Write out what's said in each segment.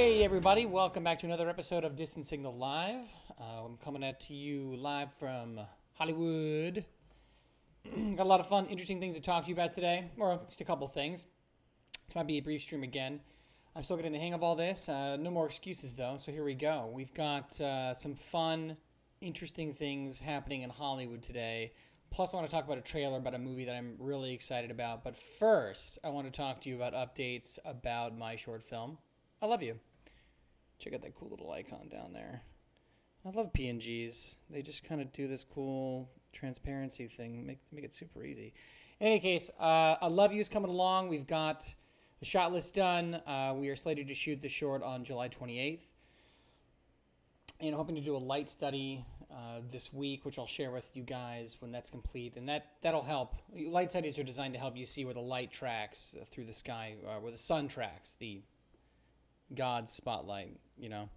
Hey everybody, welcome back to another episode of Distant Signal Live. I'm coming at to you live from Hollywood. Got a lot of fun, interesting things to talk to you about today, or just a couple things. This might be a brief stream again. I'm still getting the hang of all this. No more excuses though, so here we go. We've got some fun, interesting things happening in Hollywood today. Plus I want to talk about a trailer about a movie that I'm really excited about. But first, I want to talk to you about updates about my short film. I love you. Check out that cool little icon down there. I love PNGs. They just kind of do this cool transparency thing, make it super easy. In any case, I Love You is coming along. We've got the shot list done. We are slated to shoot the short on July 28th. And hoping to do a light study this week, which I'll share with you guys when that's complete. And that'll help. Light studies are designed to help you see where the light tracks through the sky, where the sun tracks, the God's spotlight, you know.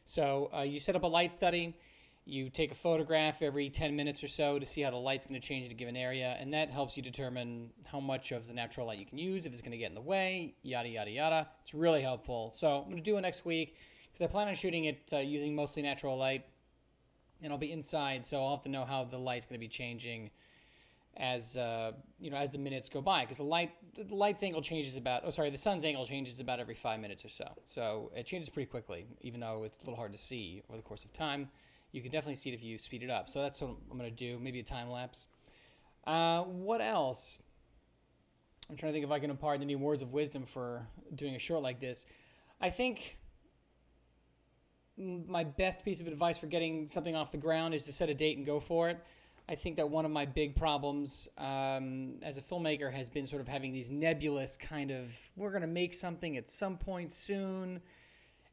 So you set up a light study. You take a photograph every 10 minutes or so to see how the light's going to change in a given area, and that helps you determine how much of the natural light you can use, if it's going to get in the way, yada, yada, yada. It's really helpful. So I'm going to do it next week because I plan on shooting it using mostly natural light, and I'll be inside, so I'll have to know how the light's going to be changing as you know, as the minutes go by, because the light's angle changes about, the sun's angle changes about every 5 minutes or so. So it changes pretty quickly, even though it's a little hard to see over the course of time. You can definitely see it if you speed it up. So that's what I'm going to do, maybe a time lapse. What else? I'm trying to think if I can impart any words of wisdom for doing a short like this. I think my best piece of advice for getting something off the ground is to set a date and go for it. I think that one of my big problems as a filmmaker has been sort of having these nebulous kind of, we're going to make something at some point soon.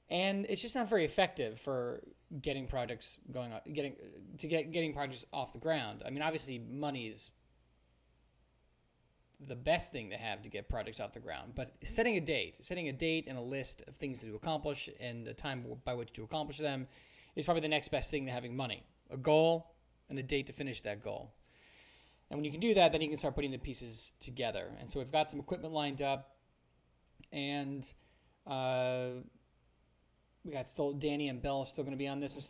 And it's just not very effective for getting projects going on, getting projects off the ground. I mean, obviously money is the best thing to have to get projects off the ground, but setting a date and a list of things to accomplish and a time by which to accomplish them is probably the next best thing to having money. A goal and a date to finish that goal. And when you can do that, then you can start putting the pieces together. And so we've got some equipment lined up, and we got still Danny and Bell are still going to be on this. I'm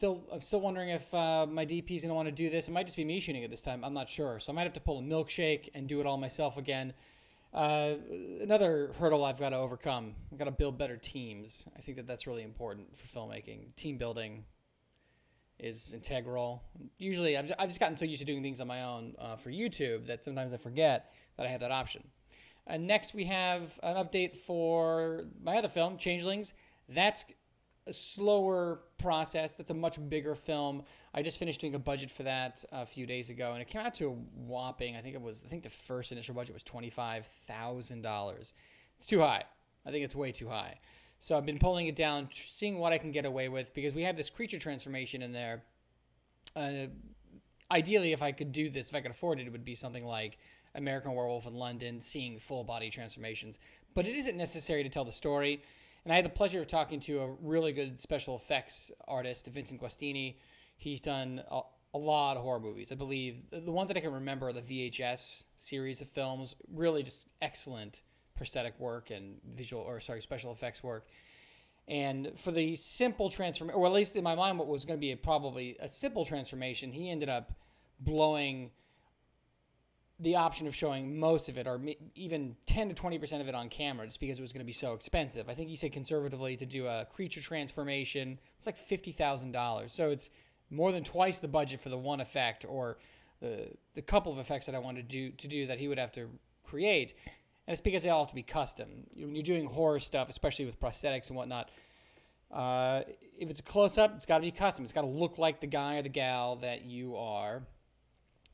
still wondering if my DP is going to want to do this. It might just be me shooting it this time. I'm not sure. So I might have to pull a milkshake and do it all myself again. Another hurdle I've got to overcome. I've got to build better teams. I think that's really important for filmmaking. Team building is integral. Usually, I've just gotten so used to doing things on my own for YouTube that sometimes I forget that I have that option. Next, we have an update for my other film, Changelings. That's a slower process. That's a much bigger film. I just finished doing a budget for that a few days ago, and it came out to a whopping, I think the first initial budget was $25,000. It's too high. I think it's way too high. So I've been pulling it down, seeing what I can get away with, because we have this creature transformation in there. Ideally, if I could do this, if I could afford it, it would be something like American Werewolf in London, seeing full body transformations. But it isn't necessary to tell the story. And I had the pleasure of talking to a really good special effects artist, Vincent Guastini. He's done a lot of horror movies. I believe the ones that I can remember are the VHS series of films, really just excellent prosthetic work and special effects work. And for the simple transformation, or at least in my mind, what was going to be probably a simple transformation, he ended up blowing the option of showing most of it, or even 10 to 20% of it on camera, just because it was going to be so expensive. I think he said conservatively to do a creature transformation, it's like $50,000. So it's more than twice the budget for the one effect, or the couple of effects that I wanted to do that he would have to create. And it's because they all have to be custom. When you're doing horror stuff, especially with prosthetics and whatnot, if it's a close-up, it's got to be custom. It's got to look like the guy or the gal that you are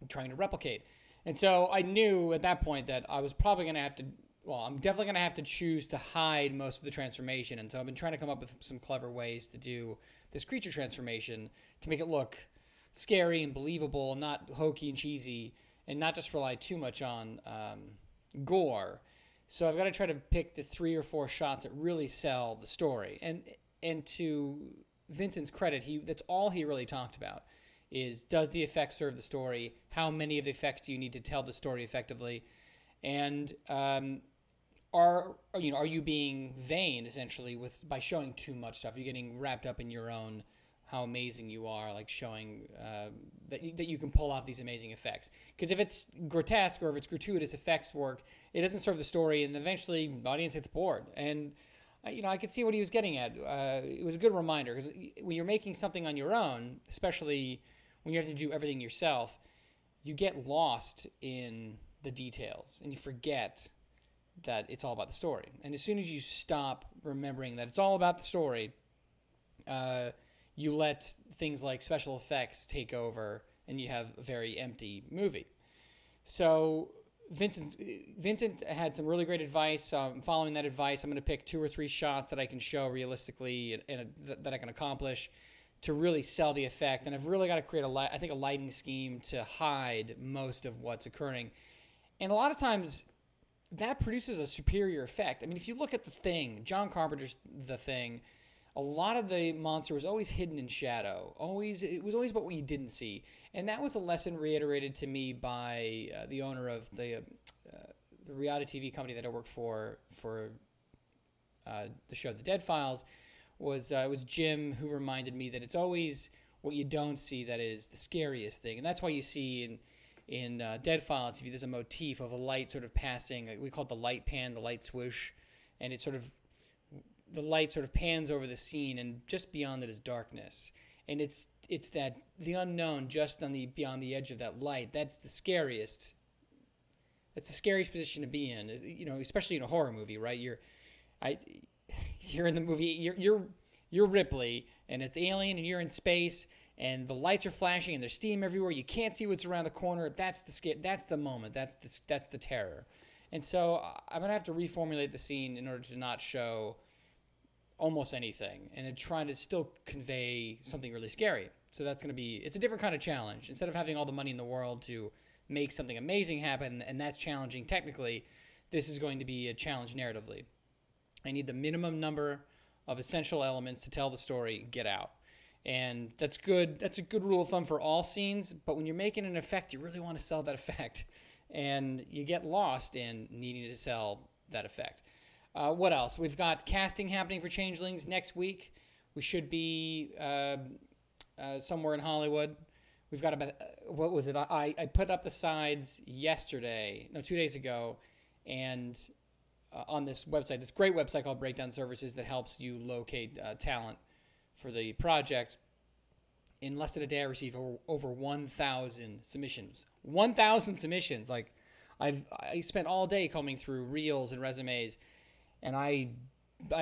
trying to replicate. And so I knew at that point that I was probably going to have to, I'm definitely going to have to choose to hide most of the transformation. And so I've been trying to come up with some clever ways to do this creature transformation to make it look scary and believable, not hokey and cheesy, and not just rely too much on gore. So I've got to try to pick the 3 or 4 shots that really sell the story. And to Vincent's credit, that's all he really talked about. Is, does the effect serve the story? How many of the effects do you need to tell the story effectively? And are you being vain essentially by showing too much stuff? You're getting wrapped up in your own how amazing you are, like showing that you can pull off these amazing effects. Because if it's grotesque or if it's gratuitous effects work, it doesn't serve the story, and eventually the audience gets bored. And I could see what he was getting at. It was a good reminder, because when you're making something on your own, especially when you have to do everything yourself, you get lost in the details and you forget that it's all about the story. And as soon as you stop remembering that it's all about the story, you let things like special effects take over and you have a very empty movie. So Vincent had some really great advice. Following that advice, I'm going to pick 2 or 3 shots that I can show realistically and that I can accomplish to really sell the effect. And I've really got to create a lighting scheme to hide most of what's occurring. And a lot of times that produces a superior effect. I mean, if you look at The Thing, John Carpenter's The Thing, a lot of the monster was always hidden in shadow. It was always about what you didn't see. And that was a lesson reiterated to me by the owner of the reality TV company that I worked for the show The Dead Files. It was Jim who reminded me that it's always what you don't see that is the scariest thing. And that's why you see in Dead Files, there's a motif of a light sort of passing. We call it the light pan, the light swoosh. And the light sort of pans over the scene, and just beyond it is darkness. And it's that the unknown just beyond the edge of that light. That's the scariest. That's the scariest position to be in. Especially in a horror movie, right? You're in the movie. You're Ripley, and it's alien, and you're in space, and the lights are flashing, and there's steam everywhere. You can't see what's around the corner. That's the moment. That's the terror. And so I'm gonna have to reformulate the scene in order to not show almost anything, and trying to still convey something really scary. So it's a different kind of challenge. Instead of having all the money in the world to make something amazing happen, and that's challenging technically, this is going to be a challenge narratively. I need the minimum number of essential elements to tell the story, get out. And that's good. That's a good rule of thumb for all scenes, but when you're making an effect, you really want to sell that effect, and you get lost in needing to sell that effect. What else? We've got casting happening for Changelings next week. We should be somewhere in Hollywood. We've got about, what was it? I put up the sides 2 days ago, and on this website, this great website called Breakdown Services that helps you locate talent for the project. In less than a day, I received over 1,000 submissions. 1,000 submissions! Like, I spent all day combing through reels and resumes, and I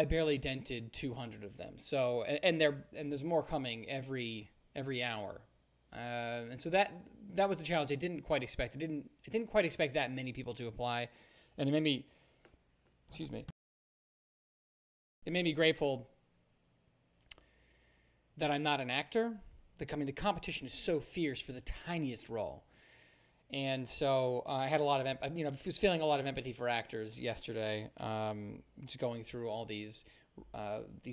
barely dented 200 of them. So and there's more coming every hour, and so that was the challenge. I didn't quite expect. I didn't quite expect that many people to apply, and it made me. Excuse me. It made me grateful that I'm not an actor. The competition is so fierce for the tiniest role. And so I had a lot of, I was feeling a lot of empathy for actors yesterday, just going through all these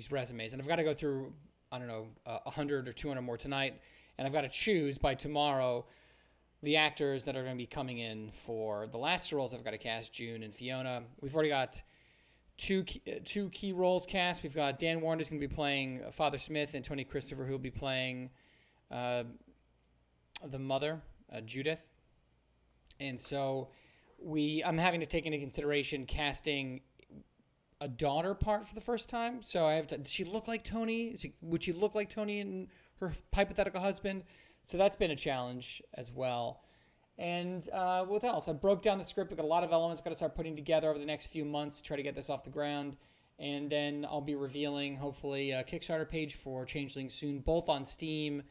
resumes. And I've got to go through, 100 or 200 more tonight. And I've got to choose by tomorrow the actors that are going to be coming in for the last two roles I've got to cast, June and Fiona. We've already got two key roles cast. We've got Dan Warren, who's going to be playing Father Smith, and Tony Christopher, who will be playing the mother, Judith. And so I'm having to take into consideration casting a daughter part for the first time. So I have to, does she look like Tony? Would she look like Tony and her hypothetical husband? So that's been a challenge as well. And what else? I broke down the script. We've got a lot of elements got to start putting together over the next few months to try to get this off the ground. And then I'll be revealing, hopefully, a Kickstarter page for Changelings soon, both on Steam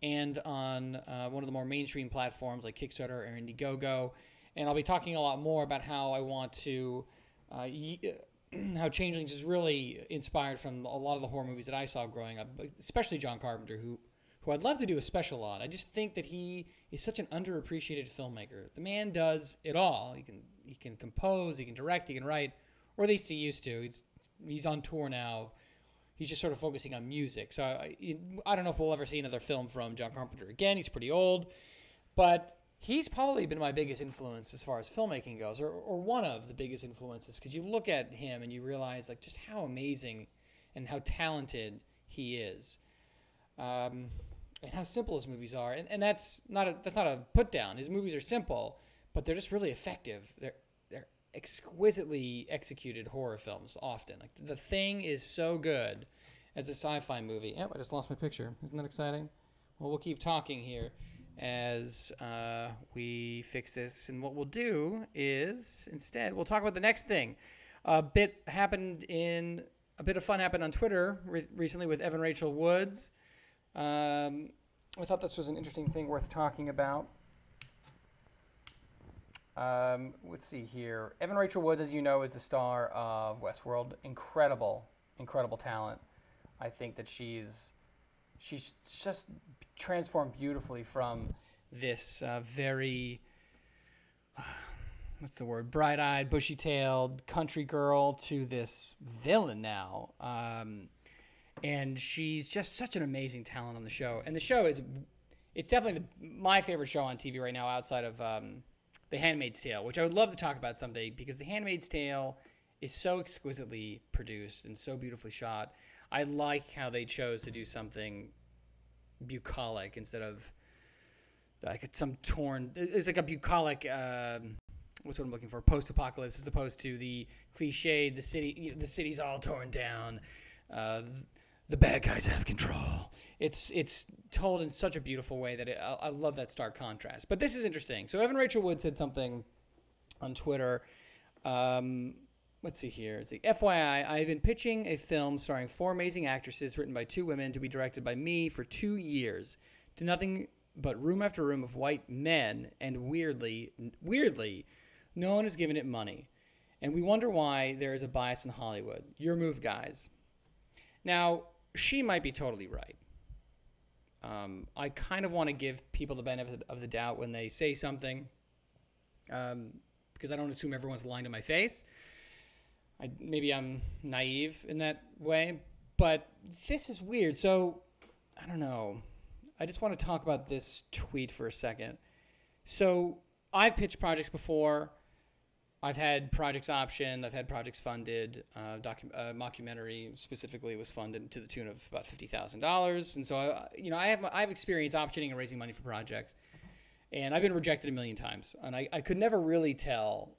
and on one of the more mainstream platforms like Kickstarter or Indiegogo. And I'll be talking a lot more about how I want to, how Changelings is really inspired from a lot of the horror movies that I saw growing up, especially John Carpenter, who I'd love to do a special on. I just think that he is such an underappreciated filmmaker. The man does it all. He can compose, he can direct, he can write, or at least he used to. He's on tour now. He's just sort of focusing on music. So I don't know if we'll ever see another film from John Carpenter again. He's pretty old. But he's probably been my biggest influence as far as filmmaking goes, or one of the biggest influences, because you look at him and you realize like just how amazing and how talented he is, and how simple his movies are. And that's not a put down. His movies are simple, but they're just really effective. They're exquisitely executed horror films often. Like The Thing is so good as a sci-fi movie. Yep, I just lost my picture. Isn't that exciting? Well, we'll keep talking here as we fix this. And what we'll do is instead we'll talk about the next thing. A bit of fun happened on Twitter recently with Evan Rachel Woods. I thought this was an interesting thing worth talking about. Let's see here. Evan Rachel Woods, as you know, is the star of Westworld. Incredible talent. I think that she's just transformed beautifully from this very, what's the word, bright-eyed, bushy-tailed country girl to this villain now. And she's just such an amazing talent on the show. And the show it's definitely my favorite show on TV right now outside of The Handmaid's Tale, which I would love to talk about someday, because The Handmaid's Tale is so exquisitely produced and so beautifully shot. I like how they chose to do something bucolic instead of like some torn. It's like a bucolic. What's what I'm looking for? Post-apocalypse, as opposed to the cliched. The city's all torn down. The bad guys have control. It's told in such a beautiful way that I love that stark contrast. But this is interesting. So Evan Rachel Wood said something on Twitter. Let's see here. It's like, FYI, I've been pitching a film starring 4 amazing actresses, written by 2 women, to be directed by me for 2 years. To nothing but room after room of white men, and weirdly, no one has given it money. And we wonder why there is a bias in Hollywood. Your move, guys. Now, she might be totally right. I kind of want to give people the benefit of the doubt when they say something, because I don't assume everyone's lying to my face. Maybe I'm naive in that way, but this is weird. So, I don't know. I just want to talk about this tweet for a second. So, I've pitched projects before. I've had projects optioned. I've had projects funded. Mockumentary specifically was funded to the tune of about $50,000. And so, I have experience optioning and raising money for projects. And I've been rejected a million times. And I could never really tell.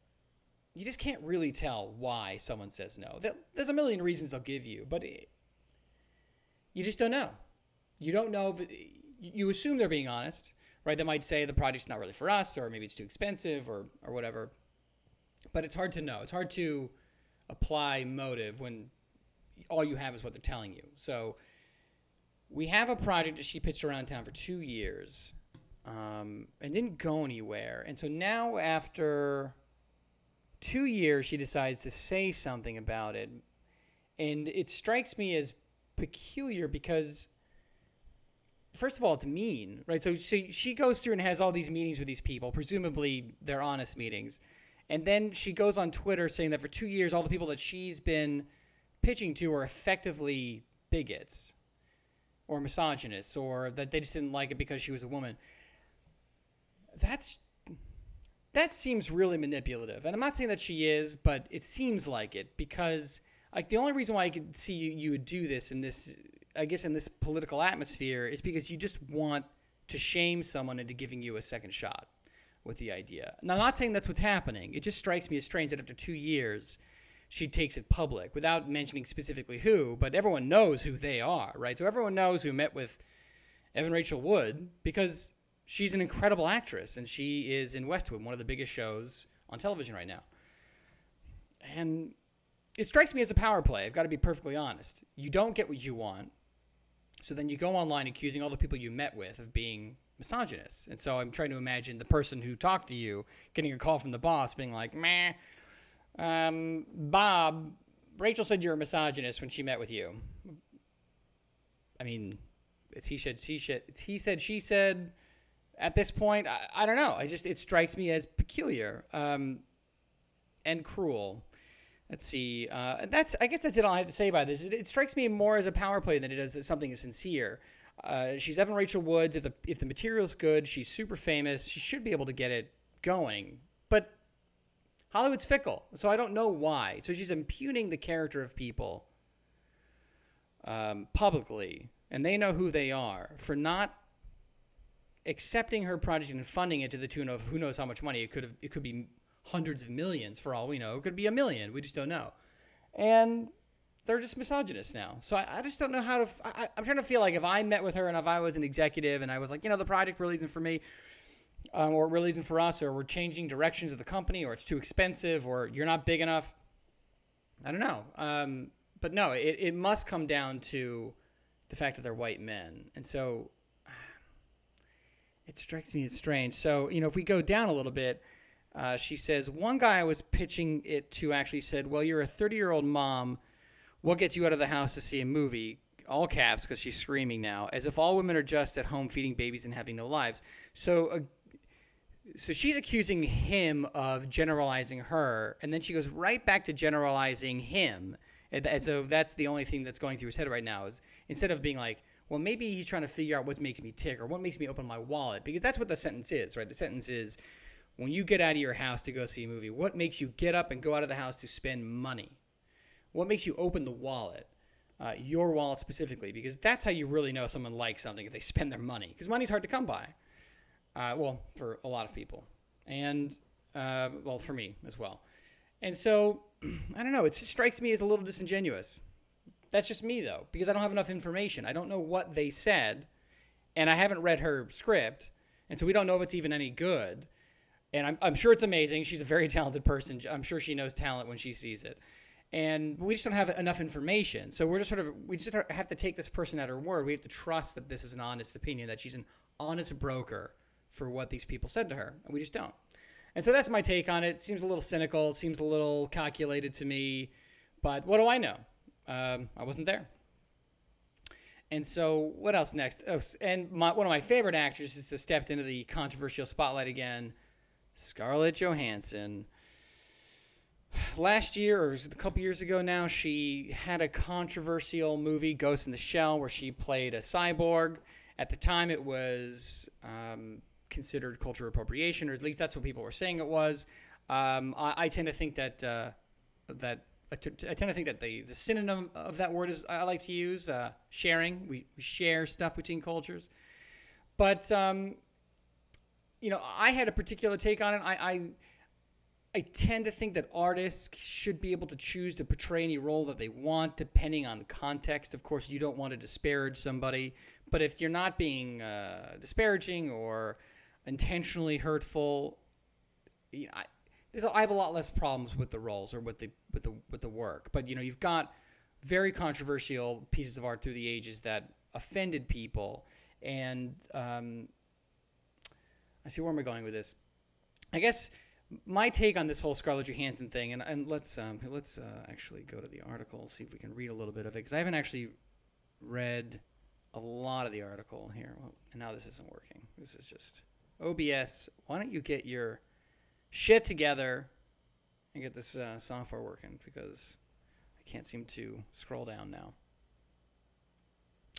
You just can't really tell why someone says no. There's a million reasons they'll give you, but you just don't know. You don't know. You assume they're being honest, right? They might say the project's not really for us, or maybe it's too expensive, or whatever. But it's hard to know. It's hard to apply motive when all you have is what they're telling you. So we have a project that she pitched around town for 2 years and didn't go anywhere. And so now after 2 years, she decides to say something about it. And it strikes me as peculiar because, first of all, it's mean, right? So she goes through and has all these meetings with these people. Presumably, they're honest meetings. And then she goes on Twitter saying that for 2 years, all the people that she's been pitching to are effectively bigots or misogynists, or that they just didn't like it because she was a woman. That seems really manipulative. And I'm not saying that she is, but it seems like it, because like the only reason why I could see you would do this in this, I guess, in this political atmosphere is because you just want to shame someone into giving you a second shot with the idea. Now, I'm not saying that's what's happening. It just strikes me as strange that after 2 years, she takes it public without mentioning specifically who, but everyone knows who they are, right? So everyone knows who met with Evan Rachel Wood because she's an incredible actress, and she is in Westwood, one of the biggest shows on television right now. And it strikes me as a power play. I've got to be perfectly honest. You don't get what you want, so then you go online accusing all the people you met with of being misogynists. And so I'm trying to imagine the person who talked to you getting a call from the boss being like, Bob, Rachel said you're a misogynist when she met with you. I mean, it's he said, she said. At this point, I don't know. It strikes me as peculiar and cruel. Let's see. I guess that's it all I have to say about this. It strikes me more as a power play than it does as something sincere. She's Evan Rachel Woods. If the material's good, she's super famous. She should be able to get it going. But Hollywood's fickle, so I don't know why. So she's impugning the character of people publicly, and they know who they are, for not accepting her project and funding it to the tune of who knows how much money. It could be hundreds of millions for all we know. It could be $1 million. We just don't know. And they're just misogynists now. So I just don't know how to... I'm trying to feel like if I met with her and if I was an executive and I was like, the project really isn't for me, or it really isn't for us, or we're changing directions of the company, or it's too expensive, or you're not big enough. I don't know. But no, it must come down to the fact that they're white men. And so it strikes me as strange. So, if we go down a little bit, she says, one guy I was pitching it to actually said, well, you're a 30-year-old mom. What gets you out of the house to see a movie? All caps, because she's screaming now, as if all women are just at home feeding babies and having no lives. So she's accusing him of generalizing her, and then she goes right back to generalizing him. And so that's the only thing that's going through his head right now, is instead of being like, well, maybe he's trying to figure out what makes me tick or what makes me open my wallet, because that's what the sentence is, right? The sentence is, when you get out of your house to go see a movie, what makes you get up and go out of the house to spend money? What makes you open the wallet? Your wallet specifically, because that's how you really know someone likes something, if they spend their money. Because money's hard to come by. Well, for a lot of people. And, well, for me as well. And so, I don't know, it strikes me as a little disingenuous. That's just me, though, because I don't have enough information. I don't know what they said, and I haven't read her script, and so we don't know if it's even any good. And I'm sure it's amazing. She's a very talented person. I'm sure she knows talent when she sees it. And we just don't have enough information. So we just have to take this person at her word. We have to trust that this is an honest opinion, that she's an honest broker for what these people said to her. And we just don't. And so that's my take on it. It seems a little cynical. It seems a little calculated to me. But what do I know? I wasn't there. And so what else next? Oh, and one of my favorite actresses that stepped into the controversial spotlight again, Scarlett Johansson. Last year, or was it a couple years ago now, she had a controversial movie, Ghost in the Shell, where she played a cyborg. At the time, it was considered cultural appropriation, or at least that's what people were saying it was. I tend to think that the synonym of that word is I like to use sharing. We share stuff between cultures, but I had a particular take on it. I tend to think that artists should be able to choose to portray any role that they want, depending on the context. Of course, you don't want to disparage somebody, but if you're not being disparaging or intentionally hurtful, I have a lot less problems with the roles or with the work. But you've got very controversial pieces of art through the ages that offended people, and I see where am I going with this. I guess my take on this whole Scarlett Johansson thing, and let's actually go to the article, see if we can read a little bit of it, because I haven't actually read a lot of the article here. Well, and now this isn't working. This is just OBS. Why don't you get your shit together and get this software working, because I can't seem to scroll down now.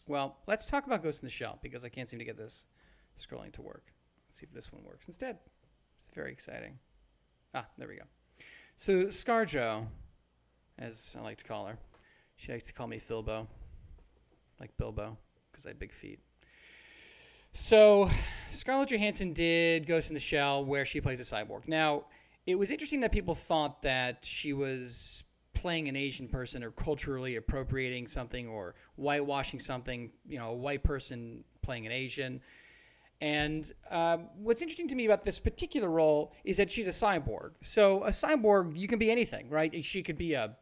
Well, let's talk about Ghost in the Shell, because I can't seem to get this scrolling to work. Let's see if this one works instead. It's very exciting. Ah, there we go. So SCARJO, as I like to call her, she likes to call me Philbo, like Bilbo, because I have big feet. So Scarlett Johansson did Ghost in the Shell, where she plays a cyborg. Now, it was interesting that people thought that she was playing an Asian person or culturally appropriating something or whitewashing something, a white person playing an Asian. And what's interesting to me about this particular role is that she's a cyborg. So a cyborg, you can be anything, right? She could be a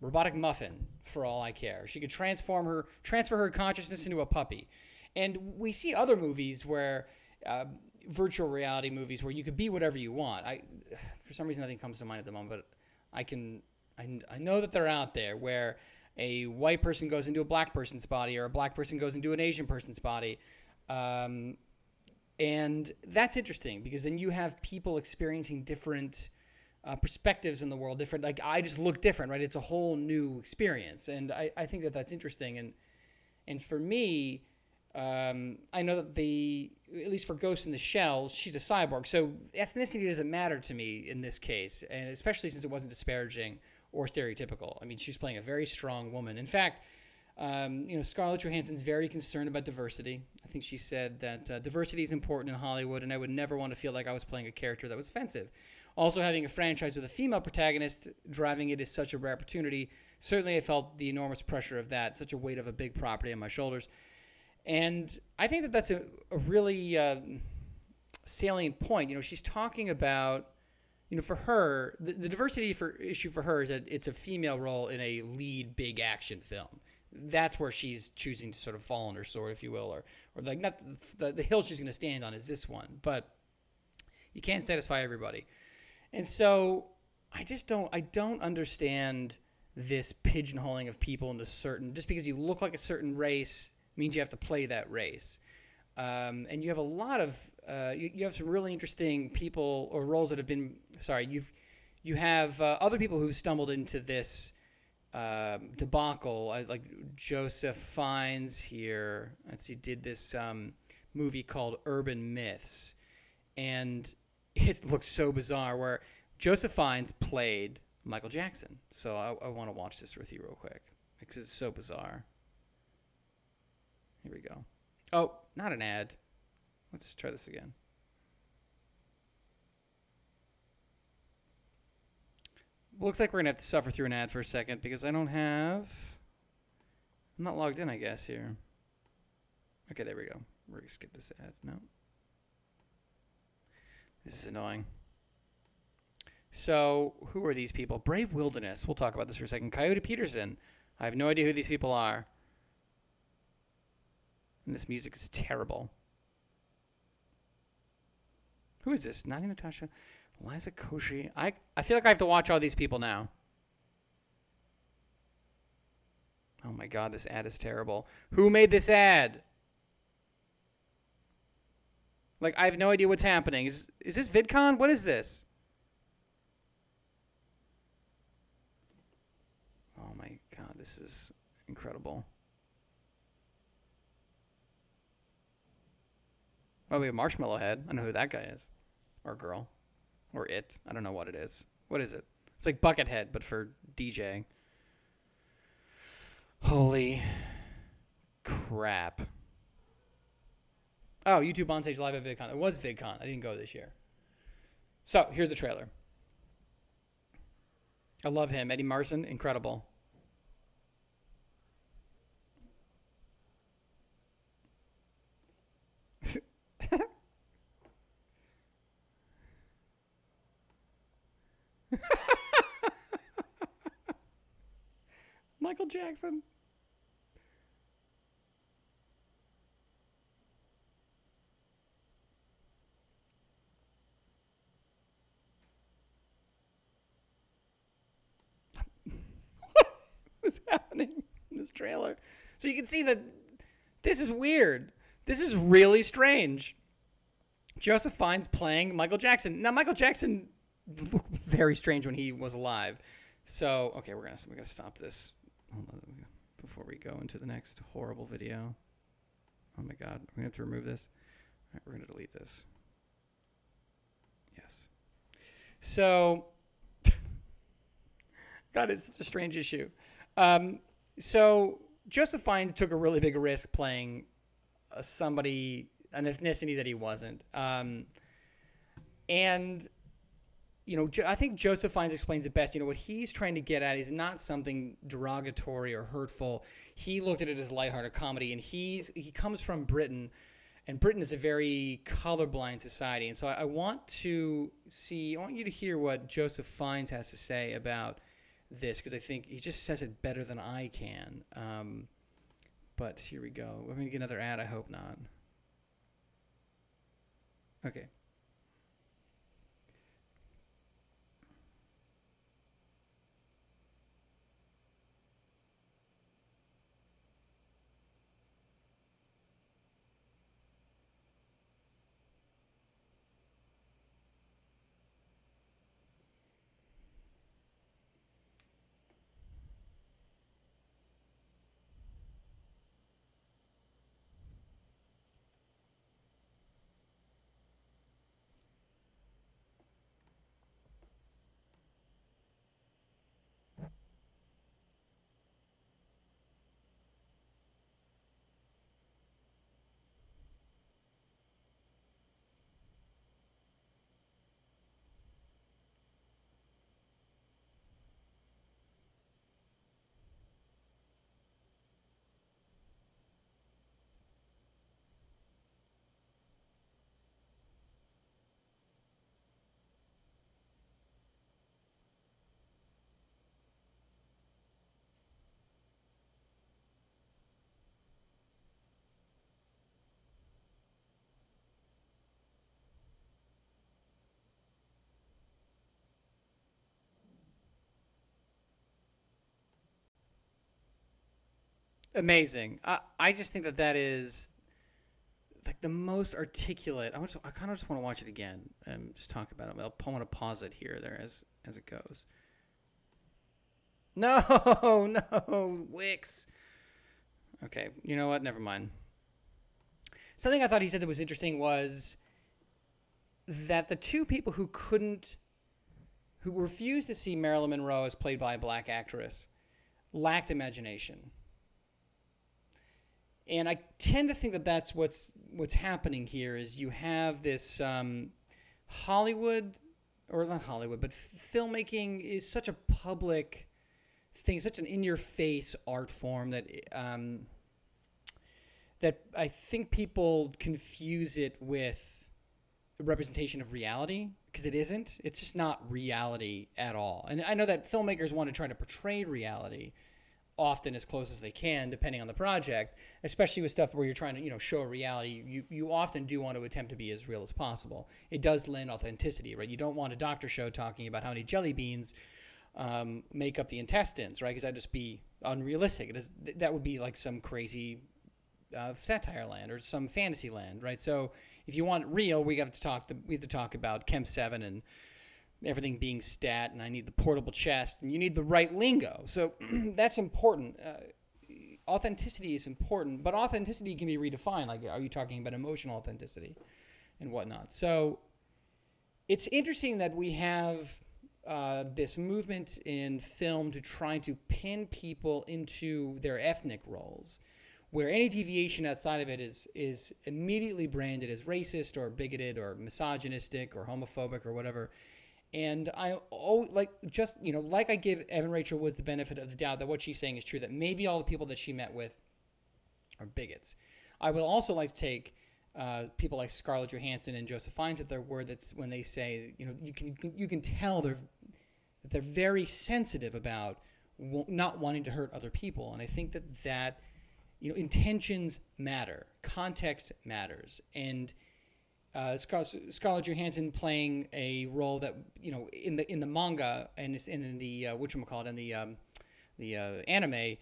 robotic muffin, for all I care. She could transfer her consciousness into a puppy. And we see other movies where, virtual reality movies, where you could be whatever you want. For some reason, nothing comes to mind at the moment, but I know that they're out there, where a white person goes into a black person's body, or a black person goes into an Asian person's body. And that's interesting, because then you have people experiencing different perspectives in the world, different, like, I just look different, right? It's a whole new experience. And I think that that's interesting. And for me, I know that at least for Ghost in the Shell, she's a cyborg. So ethnicity doesn't matter to me in this case, and especially since it wasn't disparaging or stereotypical. I mean, she's playing a very strong woman. In fact, Scarlett Johansson's very concerned about diversity. I think she said that diversity is important in Hollywood, and I would never want to feel like I was playing a character that was offensive. Also, having a franchise with a female protagonist driving it is such a rare opportunity. Certainly, I felt the enormous pressure of that, such a weight of a big property on my shoulders. And I think that that's a really salient point. She's talking about, for her, the diversity issue for her is that it's a female role in a lead big action film. That's where she's choosing to sort of fall on her sword, if you will, or like not the hill she's going to stand on is this one. But you can't satisfy everybody. And so I don't understand this pigeonholing of people into just because you look like a certain race means you have to play that race. And you have a lot of, you have some really interesting people or roles that have been, you have other people who've stumbled into this debacle, like Joseph Fiennes here. Let's see, did this movie called Urban Myths. And it looks so bizarre where Joseph Fiennes played Michael Jackson. So I want to watch this with you real quick because it's so bizarre. Here we go. Oh, not an ad. Let's try this again. Looks like we're going to have to suffer through an ad for a second because I'm not logged in, I guess, here. Okay, there we go. We're going to skip this ad. No. This is annoying. So, who are these people? Brave Wilderness. We'll talk about this for a second. Coyote Peterson. I have no idea who these people are. And this music is terrible. Who is this? Nani Natasha. Liza Koshy. I feel like I have to watch all these people now. Oh my god, this ad is terrible. Who made this ad? Like, I have no idea what's happening. Is this VidCon? What is this? Oh my god, this is incredible. Oh, we have Marshmallow Head. I know who that guy is. Or girl. Or it. I don't know what it is. What is it? It's like Buckethead, but for DJing. Holy crap. Oh, YouTube on stage live at VidCon. It was VidCon. I didn't go this year. So, here's the trailer. I love him. Eddie Marsan, incredible. Michael Jackson. What's happening in this trailer? So you can see that this is weird. This is really strange. Joseph Fiennes playing Michael Jackson. Now, Michael Jackson looked very strange when he was alive. So, okay, we're gonna stop this. Hold on, before we go into the next horrible video. Oh my god, we're gonna have to remove this. All right, we're gonna delete this. Yes. So, God, it's such a strange issue. So Joseph Fiennes took a really big risk playing an ethnicity that he wasn't. And I think Joseph Fiennes explains it best. What he's trying to get at is not something derogatory or hurtful. He looked at it as lighthearted comedy, and he comes from Britain, and Britain is a very colorblind society. And so I want you to hear what Joseph Fiennes has to say about this, because I think he just says it better than I can. But here we go. We're going to get another ad. I hope not. Okay. Amazing. I just think that is like the most articulate. I kind of just want to watch it again and just talk about it. I want to pause it here there as it goes. No, no, Wix. Okay, you know what? Never mind. Something I thought he said that was interesting was that the two people who refused to see Marilyn Monroe as played by a black actress lacked imagination. And I tend to think that that's what's happening here is you have this Hollywood, or not Hollywood, but filmmaking is such a public thing, such an in-your-face art form that that I think people confuse it with a representation of reality, because it isn't. It's just not reality at all. And I know that filmmakers want to try to portray reality often as close as they can, depending on the project, especially with stuff where you're trying to, show a reality. You often do want to attempt to be as real as possible. It does lend authenticity, right? You don't want a doctor show talking about how many jelly beans make up the intestines, right? Because that'd just be unrealistic. That would be like some crazy satire land or some fantasy land, right? So if you want it real, we have to talk about Chem 7 and everything being stat, and I need the portable chest, and you need the right lingo. So that's important. Authenticity is important, but authenticity can be redefined. Like, are you talking about emotional authenticity and whatnot? So it's interesting that we have this movement in film to try to pin people into their ethnic roles, where any deviation outside of it is immediately branded as racist or bigoted or misogynistic or homophobic or whatever. And I give Evan Rachel Wood the benefit of the doubt that what she's saying is true, that maybe all the people that she met with are bigots. I would also like to take people like Scarlett Johansson and Joseph Fiennes at their word. That's when they say, you can tell that they're very sensitive about not wanting to hurt other people. And I think that intentions matter, context matters, and Scarlett Johansson playing a role that in the manga and in the whatchamacallit, in the anime,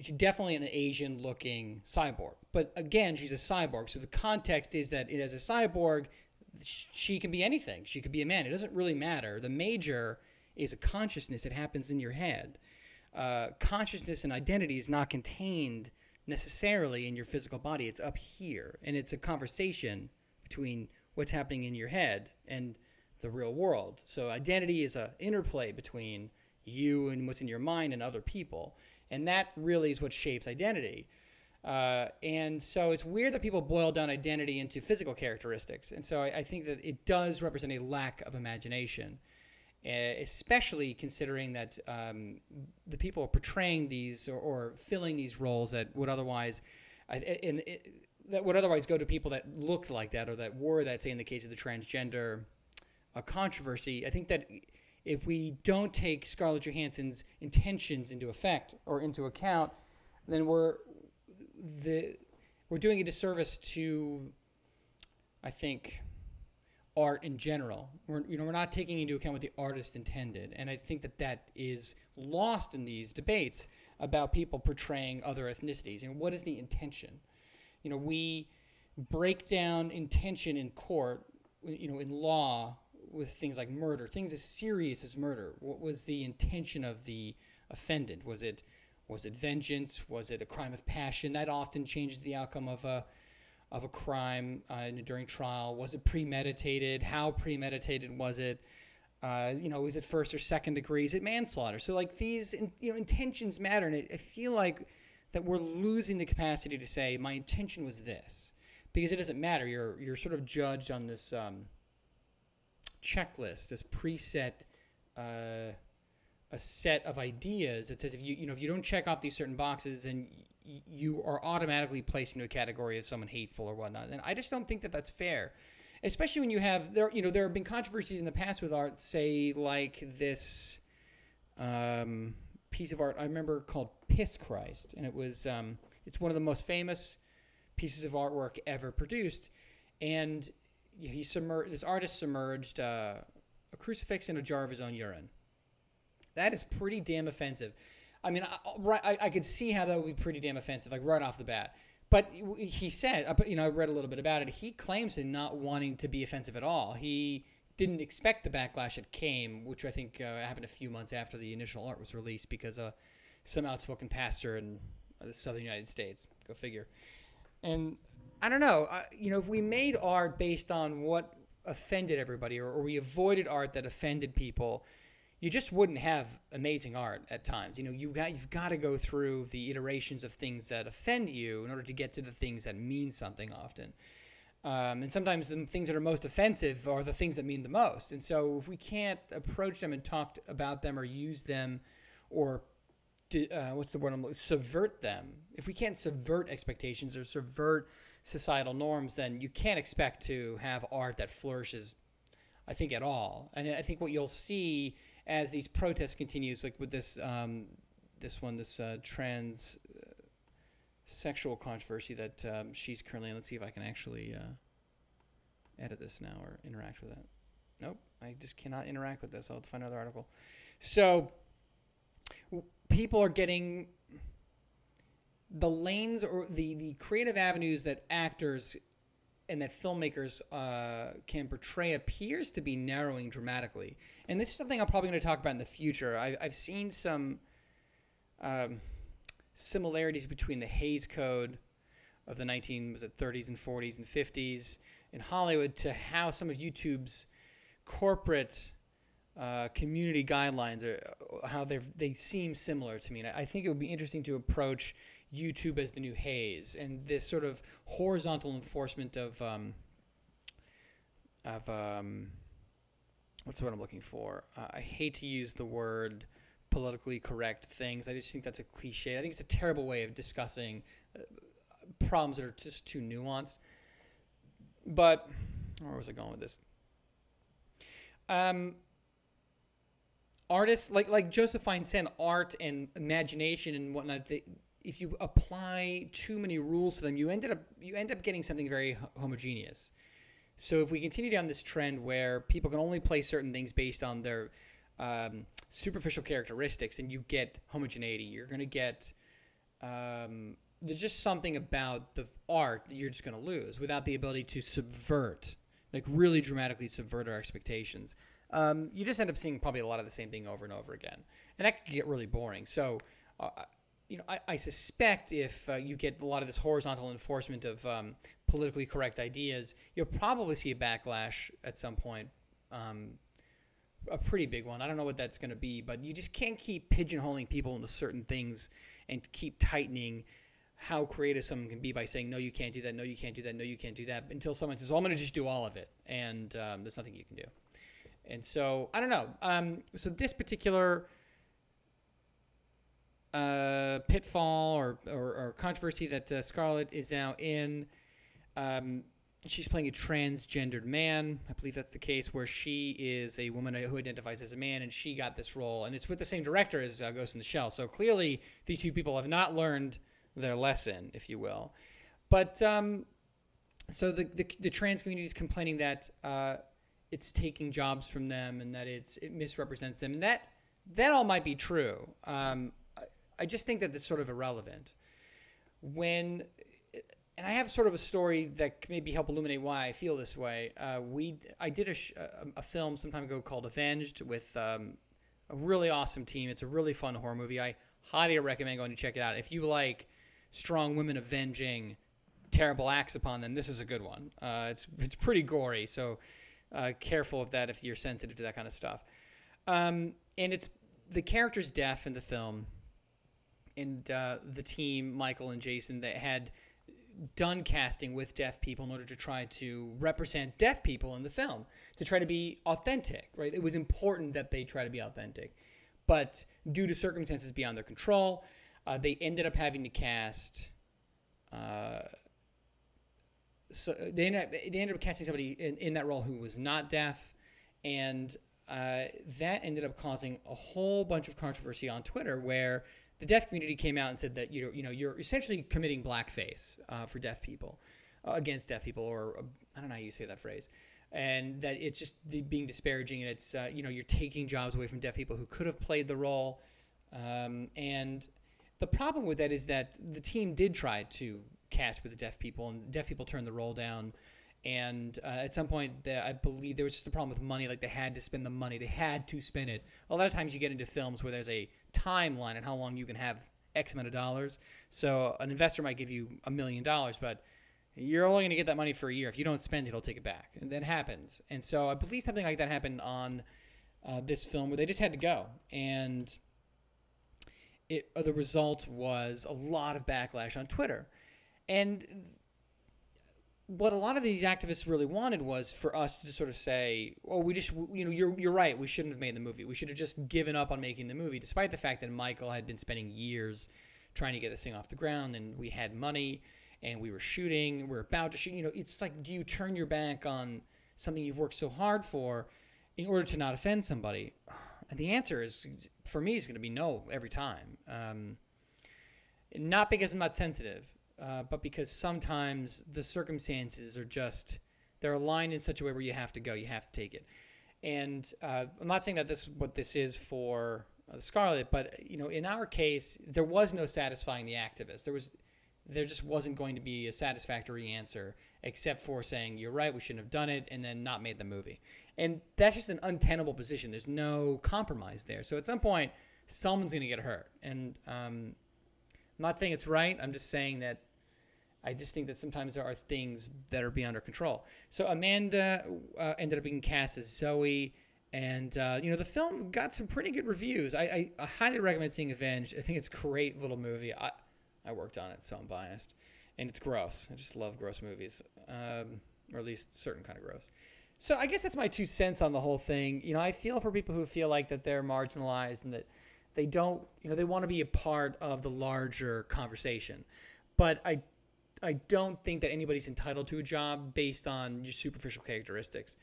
she's definitely an Asian looking cyborg. But again, she's a cyborg, so the context is that as a cyborg, she can be anything. She could be a man. It doesn't really matter. The major is a consciousness that happens in your head. Consciousness and identity is not contained necessarily in your physical body. It's up here, and it's a conversation between what's happening in your head and the real world. So identity is an interplay between you and what's in your mind and other people, and that really is what shapes identity. And so it's weird that people boil down identity into physical characteristics, and so I think that it does represent a lack of imagination, especially considering that the people portraying these or filling these roles that would otherwise go to people that looked like that or that were that, say in the case of the transgender controversy. I think that if we don't take Scarlett Johansson's intentions into account, then we're doing a disservice to, I think, art in general. We're not taking into account what the artist intended, and I think that is lost in these debates about people portraying other ethnicities. What is the intention? We break down intention in court, in law, with things like murder, things as serious as murder. What was the intention of the offendant? Was it vengeance? Was it a crime of passion? That often changes the outcome of a crime during trial. Was it premeditated? How premeditated was it? Was it first or second degree? Is it manslaughter? So like these, intentions matter, and I feel like that we're losing the capacity to say my intention was this, because it doesn't matter. You're sort of judged on this checklist, this preset, a set of ideas that says if you don't check off these certain boxes, then you are automatically placed into a category as someone hateful or whatnot. And I just don't think that that's fair, especially when you have there have been controversies in the past with art, say like this piece of art I remember called Piss Christ, and it's one of the most famous pieces of artwork ever produced, and this artist submerged a crucifix in a jar of his own urine. That is pretty damn offensive. I mean, I could see how that would be pretty damn offensive, like right off the bat. But he said, I read a little bit about it. He claims to not wanting to be offensive at all. He didn't expect the backlash that came, which I think happened a few months after the initial art was released because some outspoken pastor in the southern United States. Go figure. And I don't know, if we made art based on what offended everybody, or we avoided art that offended people, you just wouldn't have amazing art at times. You've got to go through the iterations of things that offend you in order to get to the things that mean something often. And sometimes the things that are most offensive are the things that mean the most. And so if we can't approach them and talk about them or use them or subvert them. If we can't subvert expectations or subvert societal norms, then you can't expect to have art that flourishes, I think, at all. And I think what you'll see as these protests continues, like with this transsexual controversy that she's currently in. Let's see if I can actually edit this now or interact with it. Nope, I just cannot interact with this. I'll have to find another article. So people are getting the lanes or the creative avenues that actors and that filmmakers can portray appears to be narrowing dramatically. And this is something I'm probably going to talk about in the future. I've seen some similarities between the Hays Code of the 30s and 40s and 50s in Hollywood to how some of YouTube's corporate community guidelines how they seem similar to me. And I think it would be interesting to approach YouTube as the new Hays and this sort of horizontal enforcement of what's what I'm looking for. I hate to use the word politically correct things. I just think that's a cliche. I think it's a terrible way of discussing problems that are just too nuanced. But where was I going with this? Artists like Josephine said, art and imagination and whatnot. If you apply too many rules to them, you end up getting something very homogeneous. So if we continue down this trend where people can only play certain things based on their superficial characteristics, and you get homogeneity, you're going to get there's just something about the art that you're just going to lose without the ability to subvert, like really dramatically subvert our expectations. You just end up seeing probably a lot of the same thing over and over again, and that can get really boring. So, I suspect if you get a lot of this horizontal enforcement of politically correct ideas, you'll probably see a backlash at some point, a pretty big one. I don't know what that's going to be, but you just can't keep pigeonholing people into certain things and keep tightening how creative someone can be by saying, no, you can't do that, no, you can't do that, no, you can't do that, until someone says, well, I'm going to just do all of it, and there's nothing you can do. And so, I don't know. So this particular pitfall or controversy that Scarlett is now in, she's playing a transgendered man. I believe that's the case, where she is a woman who identifies as a man, and she got this role. And it's with the same director as Ghost in the Shell. So clearly these two people have not learned their lesson, if you will. But so the trans community is complaining that it's taking jobs from them and that it misrepresents them. And that all might be true. I just think that it's sort of irrelevant. And I have sort of a story that can maybe help illuminate why I feel this way. I did a film some time ago called Avenged with a really awesome team. It's a really fun horror movie. I highly recommend going to check it out. If you like strong women avenging terrible acts upon them, this is a good one. It's pretty gory, so careful of that if you're sensitive to that kind of stuff. And the character's deaf in the film, and the team, Michael and Jason, that had done casting with deaf people in order to try to represent deaf people in the film, to try to be authentic, right? It was important that they try to be authentic. But due to circumstances beyond their control, they ended up having to cast... So they ended up casting somebody in that role who was not deaf, and that ended up causing a whole bunch of controversy on Twitter, where the deaf community came out and said that you're essentially committing blackface for deaf people, against deaf people, or I don't know how you say that phrase, and that it's just being disparaging, and it's you're taking jobs away from deaf people who could have played the role. And the problem with that is that the team did try to cast with the deaf people, and deaf people turned the role down. And at some point, I believe there was just a problem with money. Like, they had to spend the money. They had to spend it. A lot of times you get into films where there's a timeline on how long you can have X amount of dollars. So an investor might give you $1 million, but you're only going to get that money for a year. If you don't spend it, he'll take it back. And that happens. And so I believe something like that happened on this film, where they just had to go. And the result was a lot of backlash on Twitter. And what a lot of these activists really wanted was for us to sort of say, oh, you're right, we shouldn't have made the movie. We should have just given up on making the movie, despite the fact that Michael had been spending years trying to get this thing off the ground, and we had money, and we were shooting, we're about to shoot. It's like, do you turn your back on something you've worked so hard for in order to not offend somebody? And the answer is, for me, is going to be no every time. Not because I'm not sensitive, but because sometimes the circumstances are just, they're aligned in such a way where you have to go, you have to take it. And I'm not saying that this is what this is for Scarlett, but in our case, there was no satisfying the activists. There just wasn't going to be a satisfactory answer, except for saying, you're right, we shouldn't have done it, and then not made the movie. And that's just an untenable position. There's no compromise there. So at some point, someone's going to get hurt. And I'm not saying it's right. I'm just saying that I just think that sometimes there are things that are beyond our control. So Amanda ended up being cast as Zoe. And, the film got some pretty good reviews. I highly recommend seeing Avenged. I think it's a great little movie. I worked on it, so I'm biased. And it's gross. I just love gross movies, or at least certain kind of gross. So I guess that's my 2 cents on the whole thing. I feel for people who feel like that they're marginalized and that they don't, they want to be a part of the larger conversation. But I don't think that anybody's entitled to a job based on your superficial characteristics.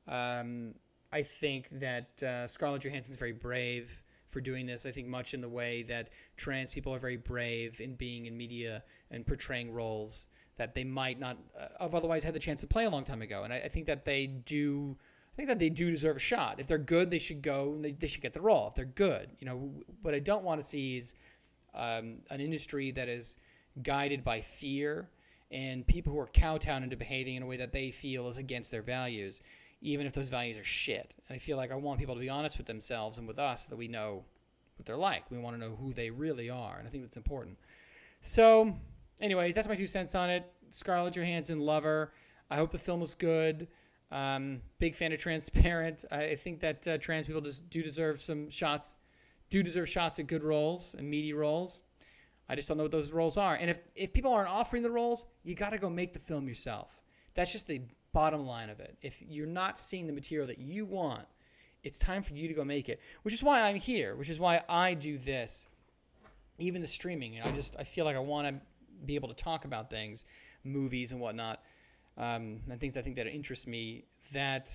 I think that Scarlett Johansson is very brave for doing this. I think much in the way that trans people are very brave in being in media and portraying roles that they might not have otherwise had the chance to play a long time ago. And I think that they do. I think that they do deserve a shot. If they're good, they should go and they should get the role. If they're good, what I don't want to see is an industry that is guided by fear and people who are kowtowing into behaving in a way that they feel is against their values, even if those values are shit. And I feel like I want people to be honest with themselves and with us so that we know what they're like. We want to know who they really are, and I think that's important. So, anyways, that's my 2 cents on it. Scarlett Johansson, love her. I hope the film was good. Big fan of Transparent. I think that trans people do deserve some shots, at good roles and meaty roles. I just don't know what those roles are. And if people aren't offering the roles, you got to go make the film yourself. That's just the bottom line of it. If you're not seeing the material that you want, it's time for you to go make it, which is why I'm here, which is why I do this, even the streaming. I feel like I want to be able to talk about things, movies and whatnot, and things I think that interest me that,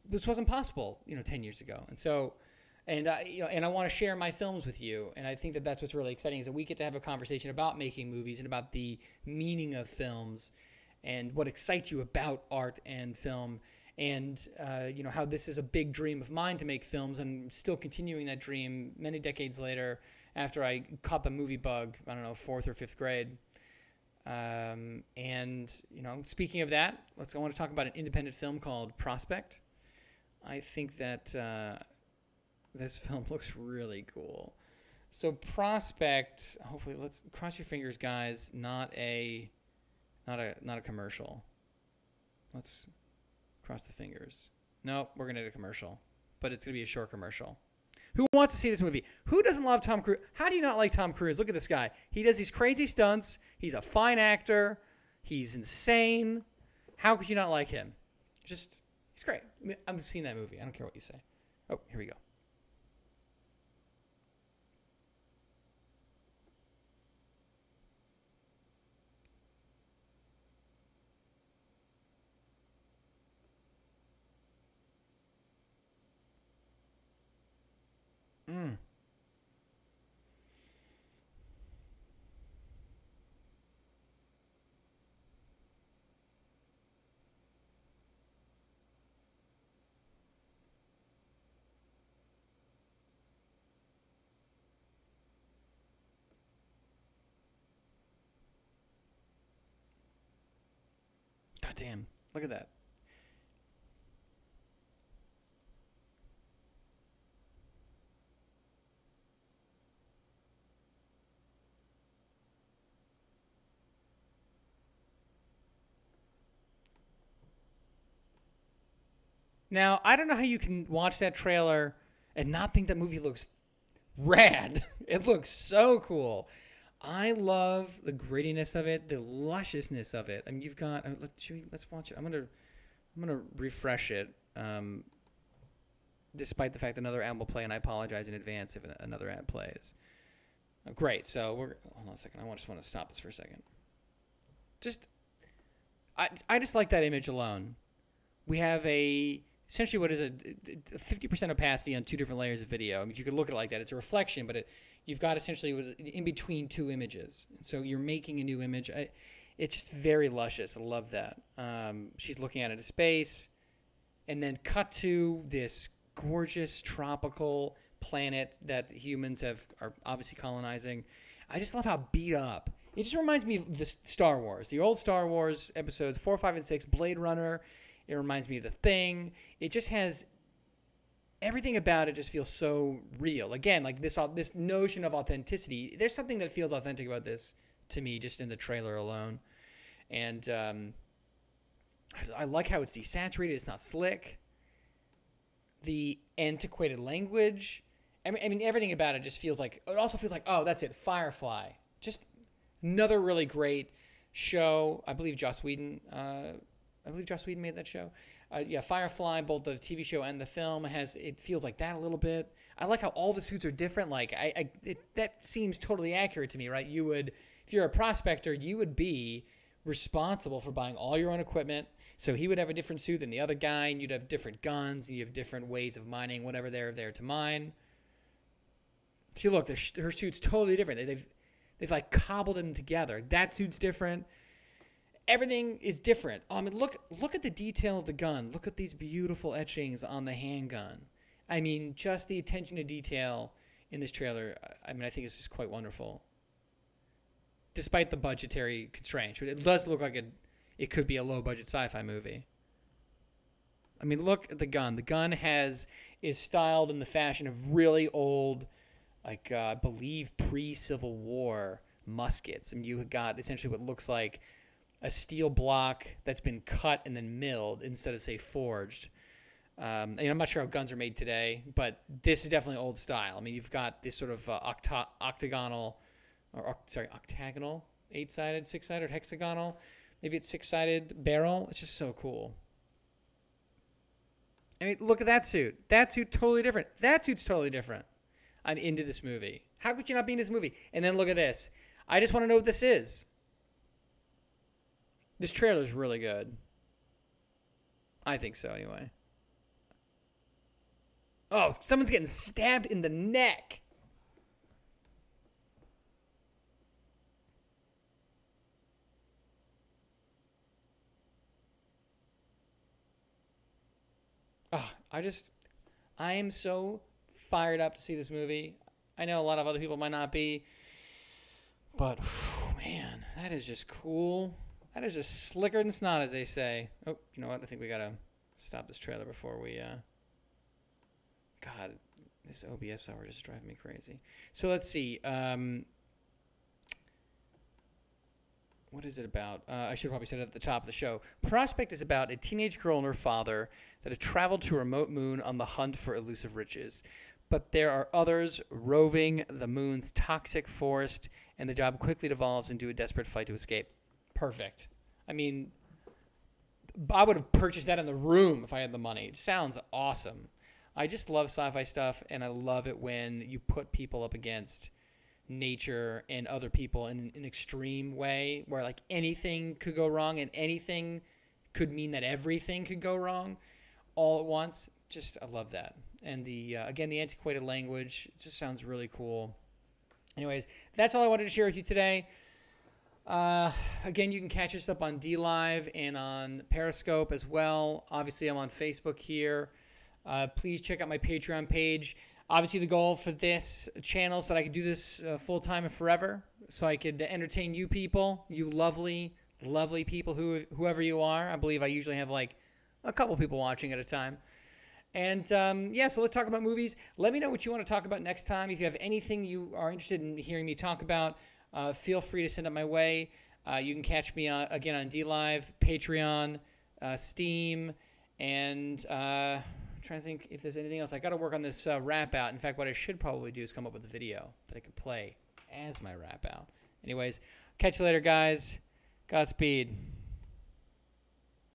this wasn't possible, 10 years ago. And so, and I want to share my films with you. And I think that that's what's really exciting, is that we get to have a conversation about making movies and about the meaning of films and what excites you about art and film, and how this is a big dream of mine to make films, and still continuing that dream many decades later after I caught the movie bug, I don't know, 4th or 5th grade. And speaking of that, I want to talk about an independent film called Prospect. I think that this film looks really cool. So Prospect, hopefully, let's cross your fingers, guys, not a commercial. Let's cross the fingers. Nope, we're gonna do a commercial, but it's gonna be a short commercial. Who wants to see this movie? Who doesn't love Tom Cruise? How do you not like Tom Cruise? Look at this guy. He does these crazy stunts. He's a fine actor. He's insane. How could you not like him? He's great. I mean, I've seen that movie. I don't care what you say. Oh, here we go. damn. Look at that. Now, I don't know how you can watch that trailer and not think that movie looks rad. It looks so cool. I love the grittiness of it, the lusciousness of it. I mean, you've got. Let's watch it. I'm gonna refresh it. Despite the fact that another ad will play, and I apologize in advance if another ad plays. Great. So hold on a second. I just want to stop this for a second. I just like that image alone. We have essentially what is a 50% opacity on 2 different layers of video. I mean, if you could look at it like that, it's a reflection, but you've got essentially in between 2 images. So you're making a new image. It's just very luscious. I love that. She's looking out into space, and then cut to this gorgeous tropical planet that humans are obviously colonizing. I just love how beat up. It just reminds me of the Star Wars, the old Star Wars episodes 4, 5, and 6, Blade Runner. It reminds me of The Thing. It just has everything about it just feels so real. Again, like this notion of authenticity. There's something that feels authentic about this to me just in the trailer alone. And I like how it's desaturated. It's not slick. The antiquated language. I mean, everything about it just feels like, it also feels like, oh, that's it, Firefly. Just another really great show. I believe Joss Whedon made that show. Yeah, Firefly, both the TV show and the film, it feels like that a little bit. I like how all the suits are different. Like that seems totally accurate to me, right? You would, if you're a prospector, you would be responsible for buying all your own equipment. So he would have a different suit than the other guy, and you'd have different guns, and you have different ways of mining whatever they're there to mine. See, look, her suit's totally different. They've like cobbled them together. That suit's different. Everything is different. I mean, look at the detail of the gun. Look at these beautiful etchings on the handgun. I mean, just the attention to detail in this trailer, I mean, I think it's just quite wonderful. Despite the budgetary constraints. It does look like it could be a low-budget sci-fi movie. I mean, look at the gun. The gun is styled in the fashion of really old, like, I believe pre-Civil War muskets. And you got essentially what looks like a steel block that's been cut and then milled instead of, say, forged. And I'm not sure how guns are made today, but this is definitely old style. I mean, you've got this sort of octagonal, 8-sided, 6-sided, hexagonal. Maybe it's 6-sided barrel. It's just so cool. I mean, look at that suit. That suit totally different. That suit's totally different. I'm into this movie. How could you not be in this movie? And then look at this. I just want to know what this is. This trailer is really good. I think so, anyway. Oh, someone's getting stabbed in the neck. Oh, I am so fired up to see this movie. I know a lot of other people might not be, but man, that is just cool. That is just slicker than snot, as they say. Oh, you know what? I think we gotta stop this trailer before we. God, this OBS hour just driving me crazy. So let's see. What is it about? I should have probably said it at the top of the show. Prospect is about a teenage girl and her father that have traveled to a remote moon on the hunt for elusive riches. But there are others roving the moon's toxic forest, and the job quickly devolves into a desperate fight to escape. Perfect. I mean, I would have purchased that in the room if I had the money. It sounds awesome. I just love sci-fi stuff, and I love it when you put people up against nature and other people in an extreme way where like anything could go wrong and anything could mean that everything could go wrong all at once. Just, I love that. And again, the antiquated language, it just sounds really cool. Anyways, that's all I wanted to share with you today. Again, you can catch us up on DLive and on Periscope as well. Obviously, I'm on Facebook here. Please check out my Patreon page. Obviously, the goal for this channel is that I could do this full-time and forever, so I could entertain you people, you lovely, lovely people, whoever you are. I believe I usually have like a couple people watching at a time. And yeah, so let's talk about movies. Let me know what you want to talk about next time. If you have anything you are interested in hearing me talk about, feel free to send it my way. You can catch me again on DLive, Patreon, Steam, and I'm trying to think if there's anything else. I got to work on this rap out. In fact, what I should probably do is come up with a video that I could play as my rap out. Anyways, catch you later, guys. Godspeed.